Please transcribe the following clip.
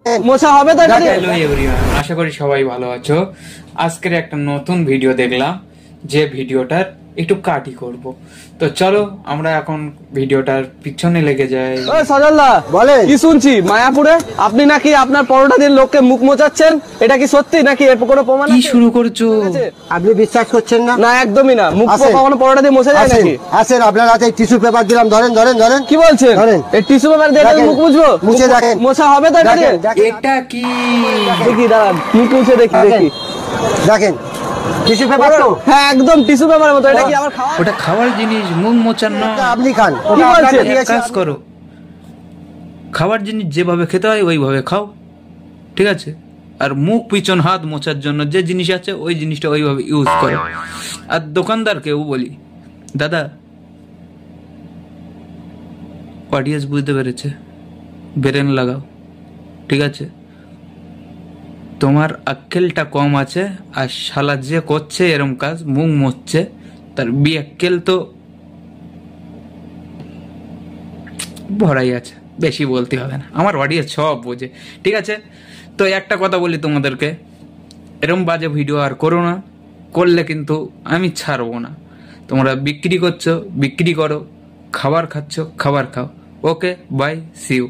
মোছা হবে তো? হ্যালো এভরিওয়ান, আশা করি সবাই ভালো আছো। আজকের একটা নতুন ভিডিও দেখলাম, যে ভিডিওটার একটু কাটি করব। তো চলো আমরা এখন ভিডিওটার পিছনে লেগে যাই। সজলদা বলে কি শুনছি মায়াপুরে আপনি নাকি আপনার পরোটা দিয়ে লোককে মুখ মোচাচ্ছেন, এটা কি সত্যি নাকি এর কোনো প্রমাণ কি আছে? শুরু করছো? আপনি বিশ্বাস করছেন না? না একদমই না, মুখ আসেন। কখনো পরোটা দিয়ে মোছা যায় আসেন নাকি? আসেন, আপনার হাতে টিস্যু পেপার দিলাম, ধরেন ধরেন ধরেন। কি বলছেন? ধরেন। এই টিস্যু পেপার দিয়ে দেখেন, মুখ মুছবো? মুছে দেখেন। মোছা হবে তো এটা দিয়ে? দেখেন দেখেন এটা কি? দেখি দাঁড়ান, মুখ মুছে দেখি দেখি। দেখেন টিস্যু পেপার তো? হ্যাঁ একদম টিস্যু পেপারের মতো। এটা কি আবার খাওয়া? ওটা খাওয়ার জিনিস, মুখ মোচার না। এটা আপনি খান। কি ওটা বলছেন? আপনাকে এক দিয়েছি। কাজ করো, খাবার জিনিস যেভাবে খেতে হয় ওইভাবে খাও, ঠিক আছে? আর মুখ পিছন হাত মোছার জন্য যে জিনিস আছে ওই জিনিসটা ওইভাবে ইউজ করো। আর দোকানদারকেও বলি, দাদা অডিয়েন্স বুঝতে পেরেছে, ব্রেন লাগাও, ঠিক আছে? তোমার আক্কেলটা কম আছে, আর শালা যে করছে এরম কাজ মুখ মুছছে তার বিয়াক্কেল তো ভরাই আছে, বেশি বলতে হবে না, আমার অডিয়েন্স সব বোঝে, ঠিক আছে? তো একটা কথা বলি তোমাদেরকে, এরম বাজে ভিডিও আর করো না, করলে কিন্তু আমি ছাড়বো না। তোমরা বিক্রি করছো বিক্রি করো, খাবার খাচ্ছ খাবার খাও। Okay bye, see you.